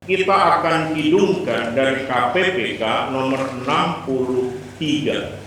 kita akan hidungkan dari KPPK nomor 63.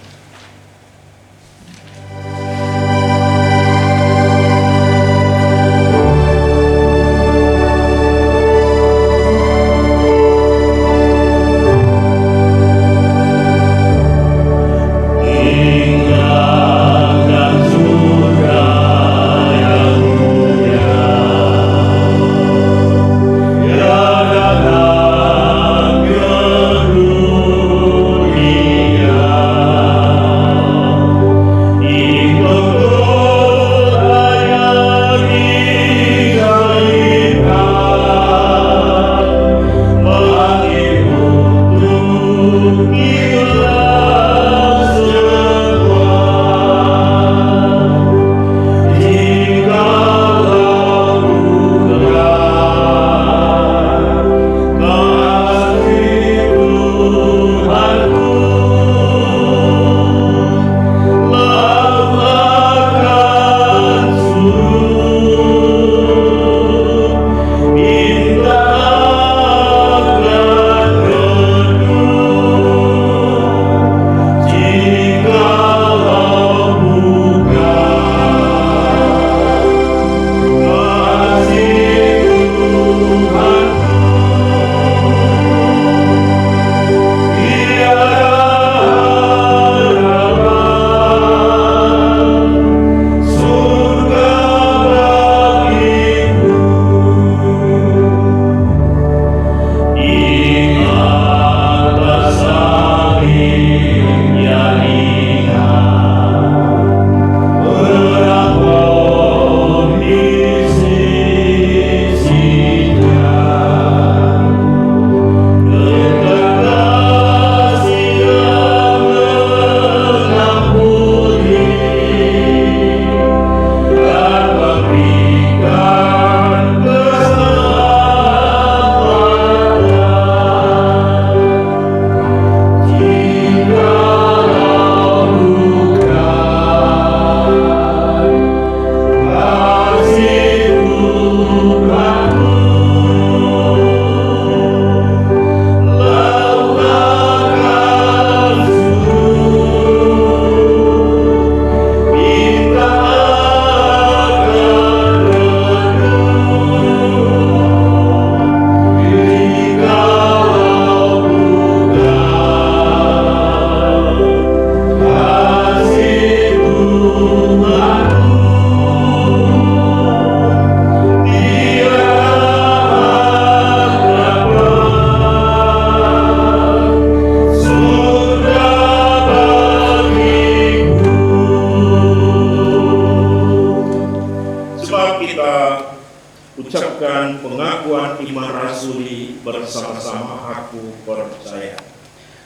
Ucapkan pengakuan iman rasuli bersama-sama. Aku percaya.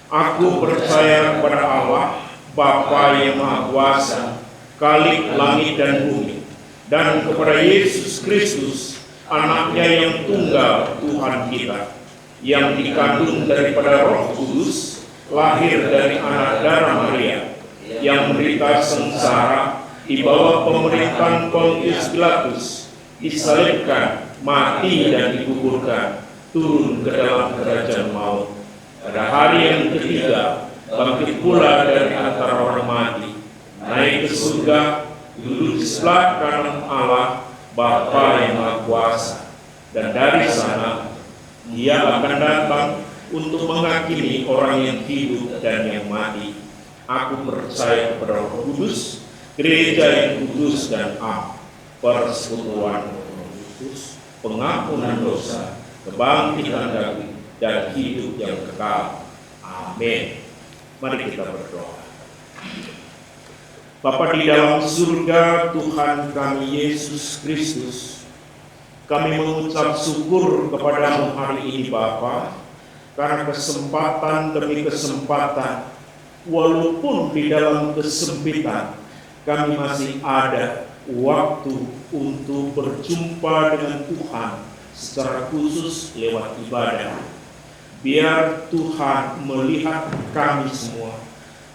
Aku percaya kepada Allah, Bapa yang Maha Kuasa, Khalik langit dan bumi, dan kepada Yesus Kristus, Anaknya yang tunggal Tuhan kita, yang dikandung daripada Roh Kudus, lahir dari anak darah Maria, yang menderita sengsara di bawah pemerintahan Pontius Pilatus, disalibkan, mati dan dikuburkan, turun ke dalam kerajaan maut. Pada hari yang ketiga, bangkit pula dari antara orang mati, naik ke surga, duduk di sebelah kanan Allah, Bapa yang Maha Kuasa. Dan dari sana, Dia akan datang untuk menghakimi orang yang hidup dan yang mati. Aku percaya kepada Roh Kudus, gereja yang kudus dan am, persekutuan Roh Kudus, pengampunan dosa, kebangkitan daging, dan hidup yang kekal. Amin. Mari kita berdoa. Bapa di dalam surga, Tuhan kami Yesus Kristus, kami mengucap syukur kepadamu hari ini Bapa, karena kesempatan demi kesempatan, walaupun di dalam kesempitan, kami masih ada waktu untuk berjumpa dengan Tuhan secara khusus lewat ibadah. Biar Tuhan melihat kami semua,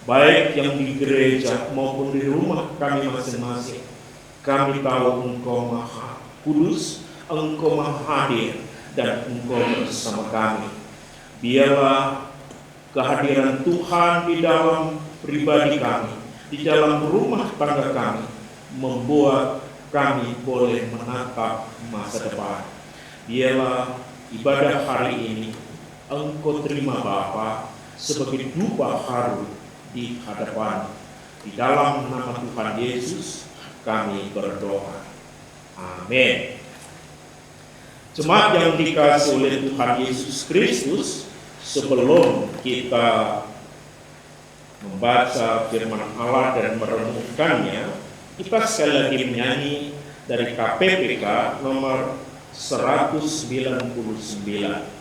baik yang di gereja maupun di rumah kami masing-masing. Kami tahu Engkau Maha Kudus, Engkau Maha Hadir dan Engkau bersama kami. Biarlah kehadiran Tuhan di dalam pribadi kami, di dalam rumah tangga kami, membuat kami boleh menatap masa depan. Biarlah ibadah hari ini Engkau terima Bapa sebagai dupa haru di hadapan. Di dalam nama Tuhan Yesus kami berdoa. Amin. Jemaat yang dikasihi oleh Tuhan Yesus Kristus, sebelum kita membaca firman Allah dan merenungkannya, kita sekali lagi menyanyi dari KPPK nomor 199.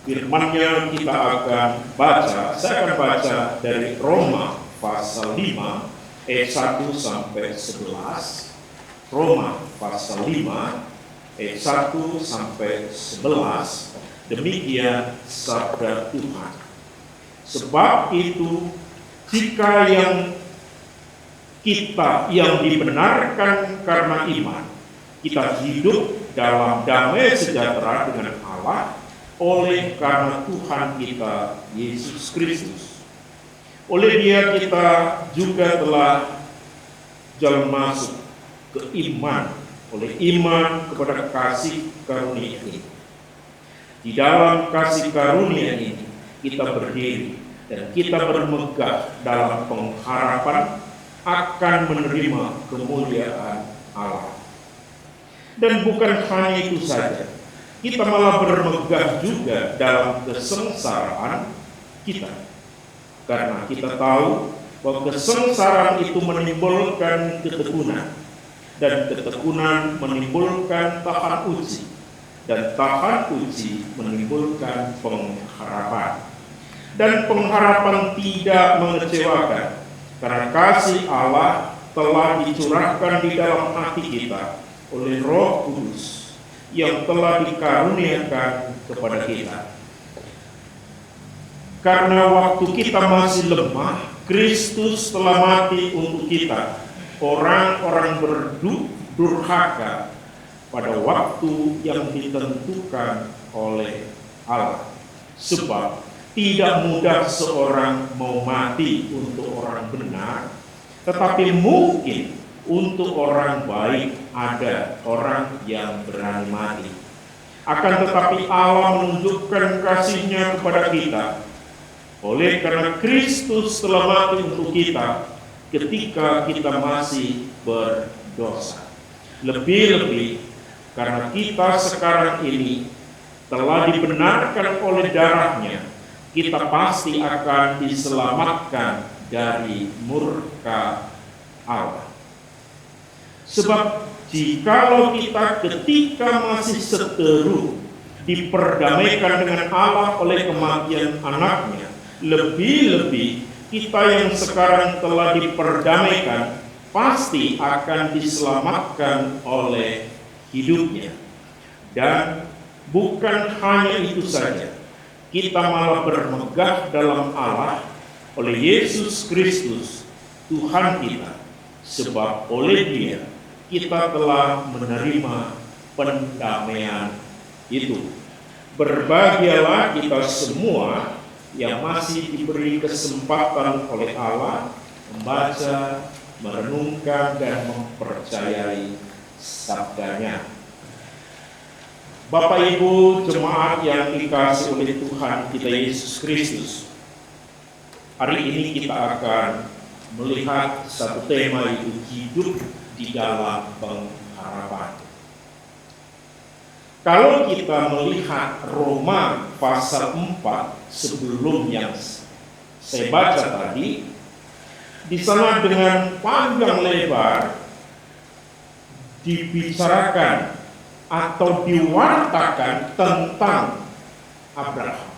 Firman-Nya kita akan baca. Saya akan baca dari Roma pasal 5 ayat 1 sampai 11. Roma pasal 5 ayat 1 sampai 11. Demikian sabda Tuhan. Sebab itu, jika yang dibenarkan karena iman, kita hidup dalam damai sejahtera dengan Allah oleh karena Tuhan kita Yesus Kristus. Oleh Dia kita juga telah jalan masuk ke iman, oleh iman kepada kasih karunia ini. Di dalam kasih karunia ini kita berdiri dan kita bermegah dalam pengharapan akan menerima kemuliaan Allah. Dan bukan hanya itu saja, kita malah bermegah juga dalam kesengsaraan kita. Karena kita tahu bahwa kesengsaraan itu menimbulkan ketekunan, dan ketekunan menimbulkan tahan uji, dan tahan uji menimbulkan pengharapan. Dan pengharapan tidak mengecewakan, karena kasih Allah telah dicurahkan di dalam hati kita oleh Roh Kudus yang telah dikaruniakan kepada kita. Karena waktu kita masih lemah, Kristus telah mati untuk kita, orang-orang durhaka pada waktu yang ditentukan oleh Allah. Sebab tidak mudah seorang mau mati untuk orang benar, tetapi mungkin untuk orang baik ada orang yang berani mati. Akan tetapi Allah menunjukkan kasih-Nya kepada kita oleh karena Kristus telah mati untuk kita ketika kita masih berdosa. Lebih-lebih karena kita sekarang ini telah dibenarkan oleh darah-Nya, kita pasti akan diselamatkan dari murka Allah. Sebab jikalau kita ketika masih seteru diperdamaikan dengan Allah oleh kematian anaknya, lebih-lebih kita yang sekarang telah diperdamaikan pasti akan diselamatkan oleh hidupnya. Dan bukan hanya itu saja, kita malah bermegah dalam Allah oleh Yesus Kristus Tuhan kita, sebab oleh Dia kita telah menerima pendamaian itu. Berbahagialah kita semua yang masih diberi kesempatan oleh Allah membaca, merenungkan, dan mempercayai sabdanya. Bapak Ibu jemaat yang dikasihi oleh Tuhan kita Yesus Kristus, hari ini kita akan melihat satu tema, yaitu hidup di dalam pengharapan. Kalau kita melihat Roma pasal 4 sebelum yang saya baca tadi, di sana dengan panjang lebar dibicarakan atau diwartakan tentang Abraham.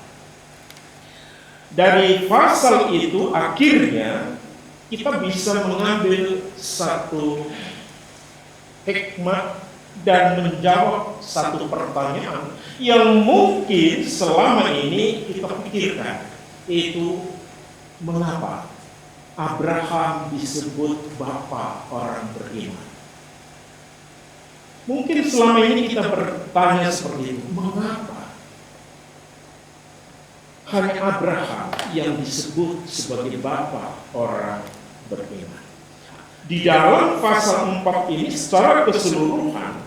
Dari pasal itu akhirnya kita bisa mengambil satu hikmah dan menjawab satu pertanyaan yang mungkin selama ini kita pikirkan, yaitu mengapa Abraham disebut bapa orang beriman. Mungkin selama ini kita bertanya seperti itu, mengapa hanya Abraham yang disebut sebagai bapa orang beriman? Di dalam pasal 4 ini secara keseluruhan,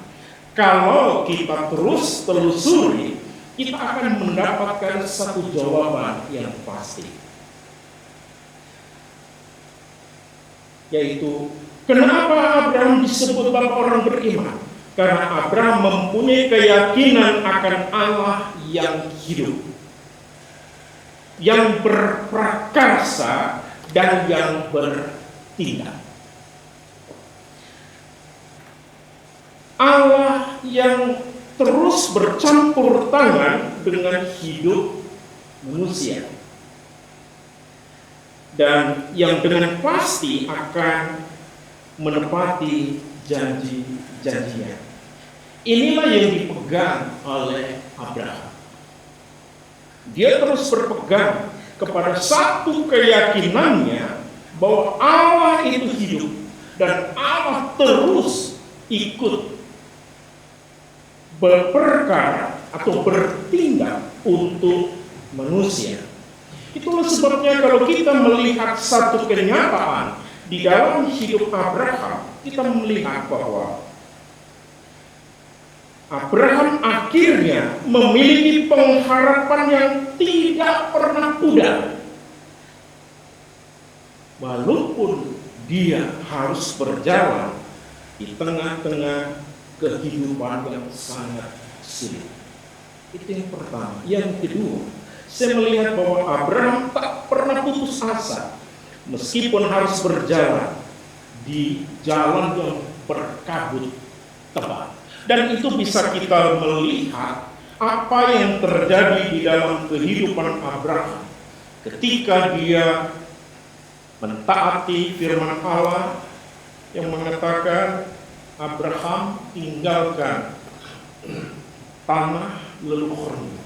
kalau kita terus telusuri, kita akan mendapatkan satu jawaban yang pasti, yaitu kenapa Abraham disebut bapa orang beriman? Karena Abraham mempunyai keyakinan akan Allah yang hidup, yang berprakarsa, dan yang bertindak. Allah yang terus bercampur tangan dengan hidup manusia, dan yang dengan pasti akan menepati janji-janjinya. Inilah yang dipegang oleh Abraham. Dia terus berpegang kepada satu keyakinannya bahwa Allah itu hidup dan Allah terus ikut berperkara atau bertindak untuk manusia. Itulah sebabnya kalau kita melihat satu kenyataan di dalam hidup Abraham, kita melihat bahwa Abraham akhirnya memiliki pengharapan yang tidak pernah pudar. Walaupun dia harus berjalan di tengah-tengah kehidupan yang sangat sulit. Itu yang pertama. Yang kedua, saya melihat bahwa Abraham tak pernah putus asa meskipun harus berjalan di jalan yang berkabut tebal. Dan itu bisa kita melihat apa yang terjadi di dalam kehidupan Abraham ketika dia mentaati firman Allah yang mengatakan, Abraham tinggalkan tanah leluhurnya,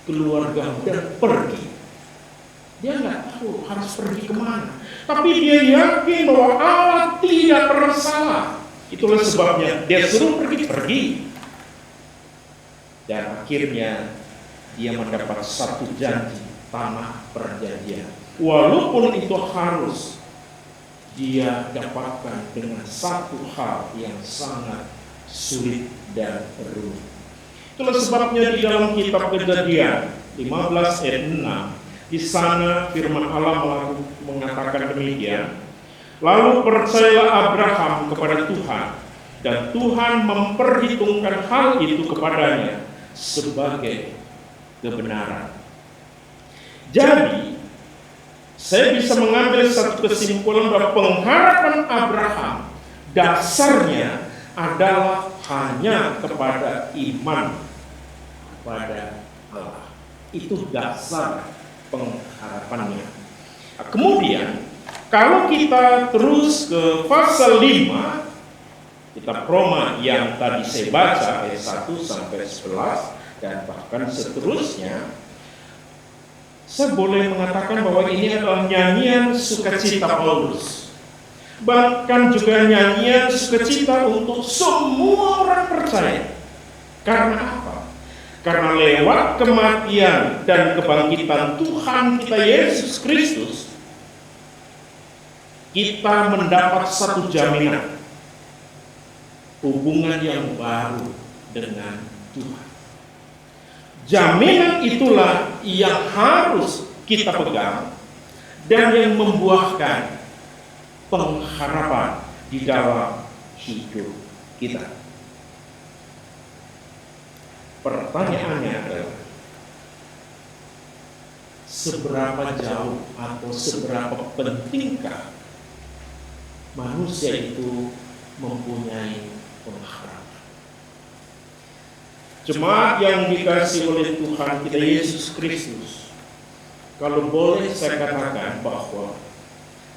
keluarga, dan pergi. Dia nggak tahu harus pergi kemana, tapi dia yakin bahwa Allah tidak pernah salah. Itulah sebabnya dia suruh pergi. Dan akhirnya dia mendapat satu janji, tanah perjanjian. Walaupun itu harus dia dapatkan dengan satu hal yang sangat sulit dan rumit. Itulah sebabnya di dalam kitab Kejadian 15 ayat 6, di sana firman Allah mengatakan demikian. Lalu percayalah Abraham kepada Tuhan, dan Tuhan memperhitungkan hal itu kepadanya sebagai kebenaran. Jadi, saya bisa mengambil satu kesimpulan bahwa pengharapan Abraham dasarnya adalah hanya kepada iman kepada Allah. Itu dasar pengharapannya. Nah, kemudian, kalau kita terus ke pasal 5, kitab Roma yang tadi saya baca ayat 1 sampai 11 dan bahkan seterusnya, saya boleh mengatakan bahwa ini adalah nyanyian sukacita Paulus. Bahkan juga nyanyian sukacita untuk semua orang percaya. Karena apa? Karena lewat kematian dan kebangkitan Tuhan kita Yesus Kristus, kita mendapat satu jaminan hubungan yang baru dengan Tuhan. Jaminan itulah yang harus kita pegang dan yang membuahkan pengharapan di dalam hidup kita. Pertanyaannya adalah, seberapa jauh atau seberapa pentingkah manusia itu mempunyai pengharapan? Jemaat yang dikasihi oleh Tuhan kita Yesus Kristus, kalau boleh saya katakan bahwa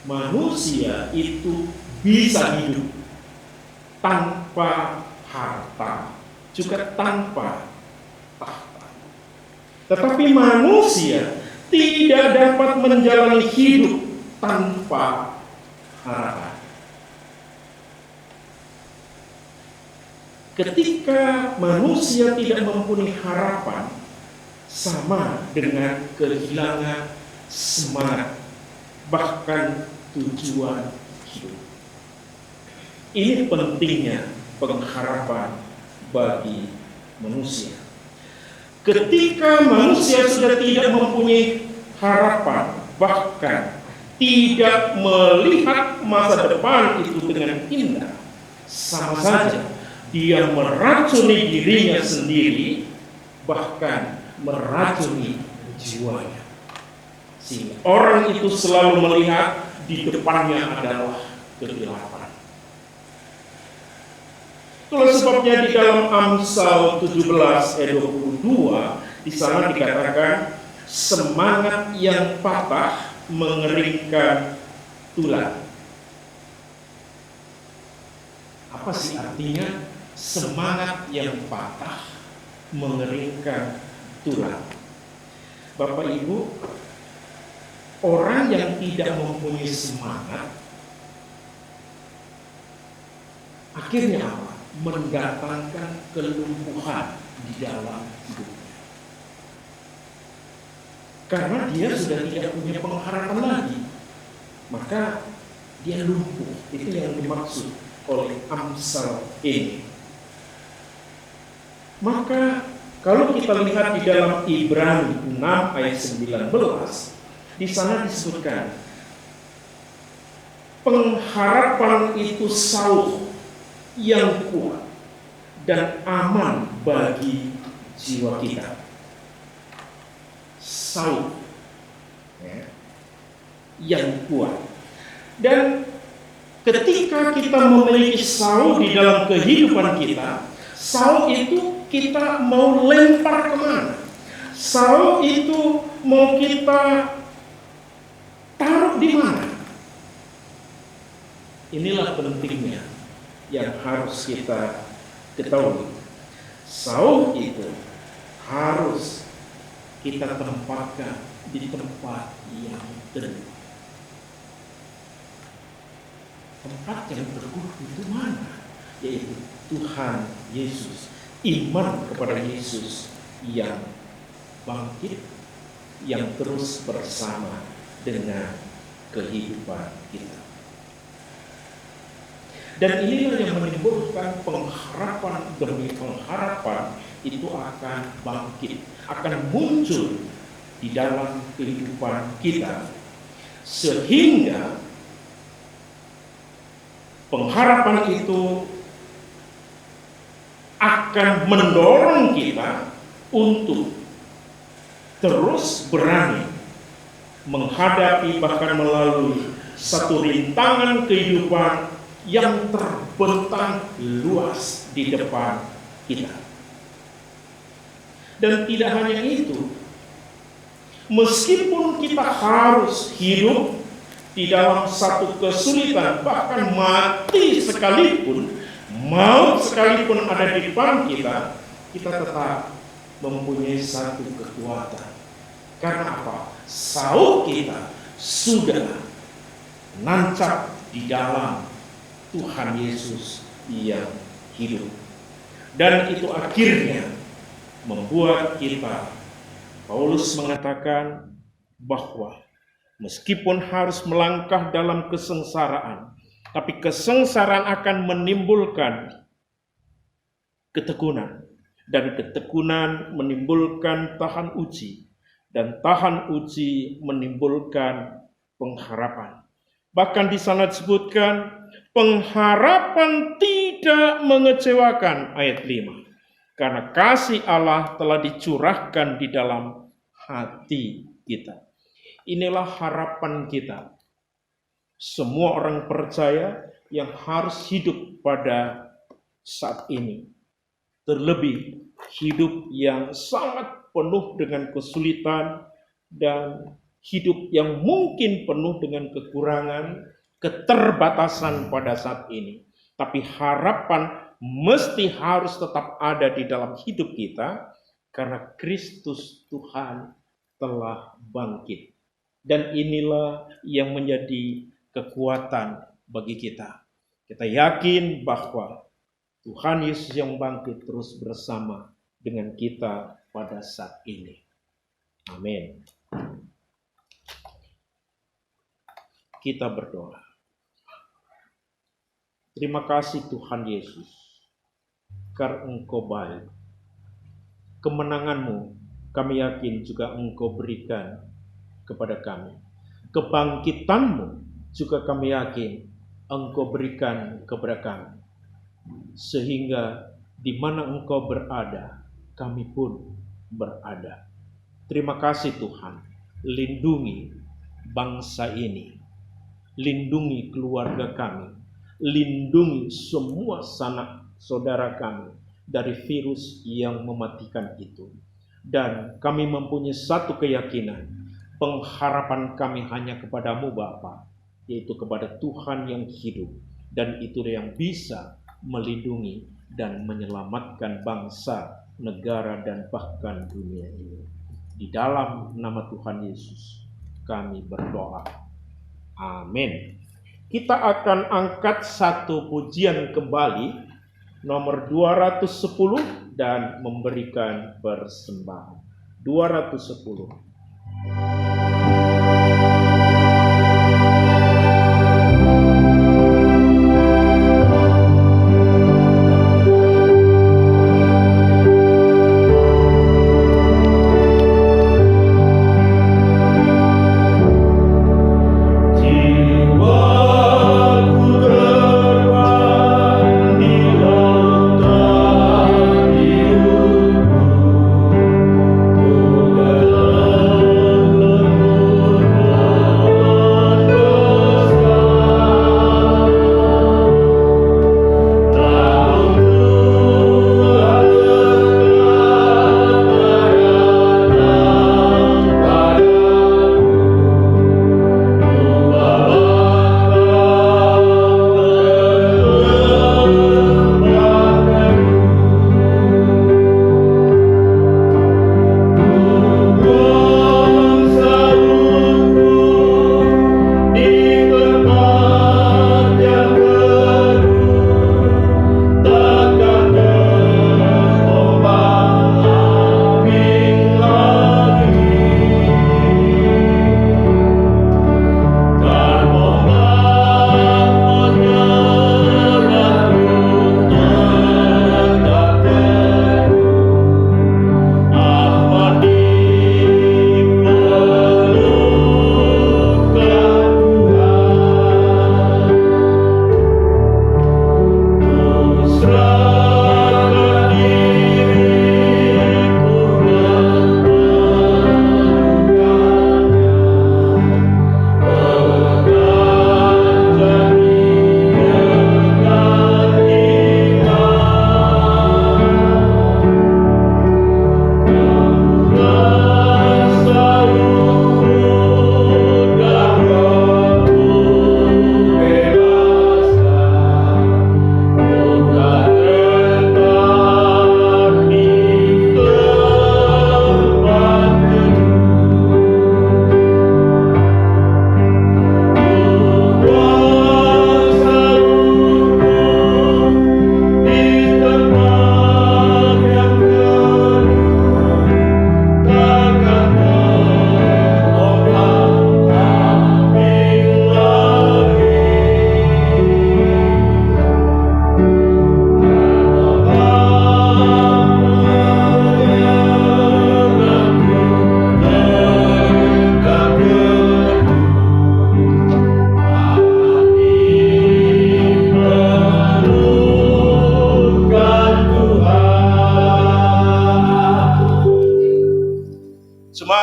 manusia itu bisa hidup tanpa harta, juga tanpa tahta. Tetapi manusia tidak dapat menjalani hidup tanpa harapan. Ketika manusia tidak mempunyai harapan, sama dengan kehilangan semangat, bahkan tujuan hidup. Ini pentingnya pengharapan bagi manusia. Ketika manusia sudah tidak mempunyai harapan, bahkan tidak melihat masa depan itu dengan indah, sama saja dia meracuni dirinya sendiri, bahkan meracuni jiwanya. Sehingga orang itu selalu melihat di depannya adalah kegelapan. Itulah sebabnya di dalam Amsal 17 ayat 22, di sana dikatakan, semangat yang patah mengeringkan tulang. Apa sih artinya semangat yang patah mengeringkan tulang? Bapak Ibu, orang yang tidak mempunyai semangat akhirnya apa? Mendatangkan kelumpuhan di dalam hidupnya. Karena dia sudah tidak punya pengharapan lagi, maka dia lumpuh. Itu yang dimaksud oleh Amsal ini. Maka kalau kita lihat di dalam Ibrani 6 ayat 19, di sana disebutkan pengharapan itu sauh yang kuat dan aman bagi jiwa kita. Sauh ya, yang kuat. Dan ketika kita memiliki sauh di dalam kehidupan kita, sauh itu kita mau lempar kemana? Sauh itu mau kita taruh di mana? Inilah pentingnya yang harus kita ketahui. Sauh itu harus kita tempatkan di tempat yang teduh. Tempat yang teduh itu mana? yaitu Tuhan Yesus, iman kepada Yesus yang bangkit, yang terus bersama dengan kehidupan kita. Dan inilah yang menimbulkan pengharapan demi pengharapan itu akan bangkit, akan muncul di dalam kehidupan kita, sehingga pengharapan itu akan mendorong kita untuk terus berani menghadapi bahkan melalui satu rintangan kehidupan yang terbentang luas di depan kita. Dan tidak hanya itu, meskipun kita harus hidup di dalam satu kesulitan, bahkan mati sekalipun, maut sekalipun ada di depan kita, kita tetap mempunyai satu kekuatan. Karena apa? Sauk kita sudah nancap di dalam Tuhan Yesus yang hidup. Dan itu akhirnya membuat kita, Paulus mengatakan bahwa meskipun harus melangkah dalam kesengsaraan, tapi kesengsaraan akan menimbulkan ketekunan, dan ketekunan menimbulkan tahan uji, dan tahan uji menimbulkan pengharapan. Bahkan di sana disebutkan pengharapan tidak mengecewakan, ayat 5. Karena kasih Allah telah dicurahkan di dalam hati kita. Inilah harapan kita. Semua orang percaya yang harus hidup pada saat ini. Terlebih hidup yang sangat penuh dengan kesulitan dan hidup yang mungkin penuh dengan kekurangan, keterbatasan pada saat ini. Tapi harapan mesti harus tetap ada di dalam hidup kita karena Kristus Tuhan telah bangkit. Dan inilah yang menjadi kekuatan bagi kita. Kita yakin bahwa Tuhan Yesus yang bangkit terus bersama dengan kita pada saat ini. Amin. Kita berdoa. Terima kasih Tuhan Yesus, karena Engkau baik. Kemenangan-Mu kami yakin juga Engkau berikan kepada kami. Kebangkitan-Mu juga kami yakin Engkau berikan kepada kami. Sehingga di mana Engkau berada, kami pun berada. Terima kasih Tuhan. Lindungi bangsa ini. Lindungi keluarga kami. Lindungi semua sanak saudara kami dari virus yang mematikan itu. Dan kami mempunyai satu keyakinan, pengharapan kami hanya kepadamu Bapa, yaitu kepada Tuhan yang hidup, dan itu yang bisa melindungi dan menyelamatkan bangsa, negara, dan bahkan dunia ini. Di dalam nama Tuhan Yesus kami berdoa. Amin. Kita akan angkat satu pujian kembali, nomor 210, dan memberikan persembahan. 210. Oh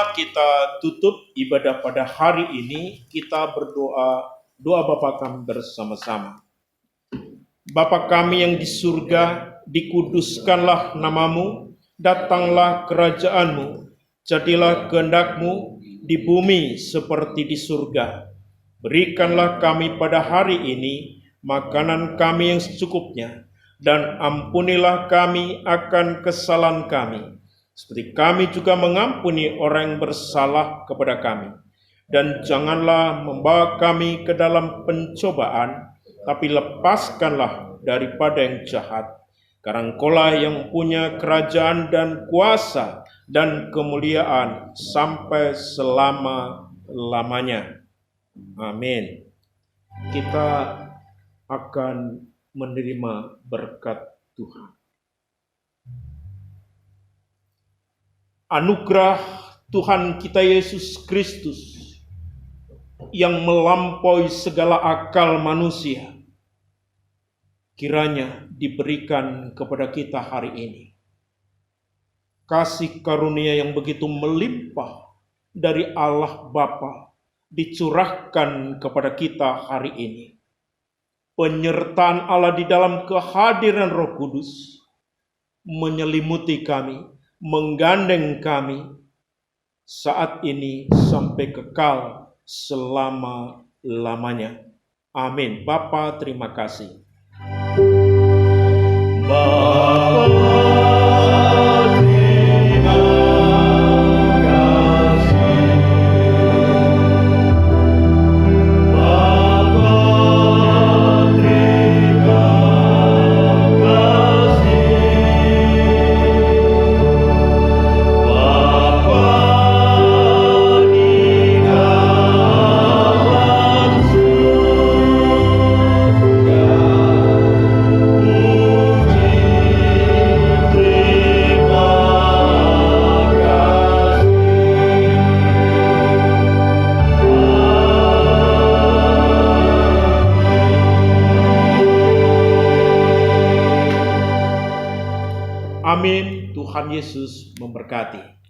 Sebelumnya kita tutup ibadah pada hari ini, kita berdoa, doa Bapa kami bersama-sama. Bapa kami yang di surga, dikuduskanlah namamu, datanglah kerajaanmu, jadilah kehendak-Mu di bumi seperti di surga. Berikanlah kami pada hari ini makanan kami yang secukupnya, dan ampunilah kami akan kesalahan kami, seperti kami juga mengampuni orang yang bersalah kepada kami. Dan janganlah membawa kami ke dalam pencobaan, tapi lepaskanlah daripada yang jahat. Karena Engkaulah yang punya kerajaan dan kuasa dan kemuliaan sampai selama-lamanya. Amin. Kita akan menerima berkat Tuhan. Anugerah Tuhan kita Yesus Kristus yang melampaui segala akal manusia, kiranya diberikan kepada kita hari ini. Kasih karunia yang begitu melimpah dari Allah Bapa dicurahkan kepada kita hari ini. Penyertaan Allah di dalam kehadiran Roh Kudus menyelimuti kami, menggandeng kami saat ini sampai kekal selama-lamanya. Amin. Bapa, terima kasih. Amin. Tuhan Yesus memberkati.